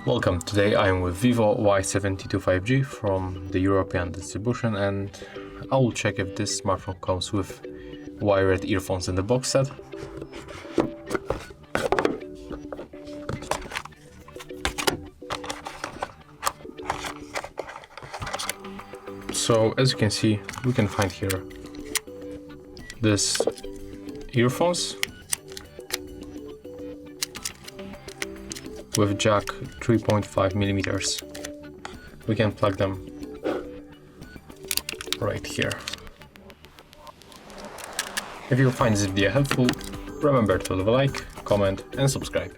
Welcome, today I am with Vivo Y72 5G from the European distribution, and I will check if this smartphone comes with wired earphones in the box set. So as you can see, we can find here this earphones with jack 3.5 millimeters. We can plug them right here. If you find this video helpful, remember to leave a like, comment and subscribe.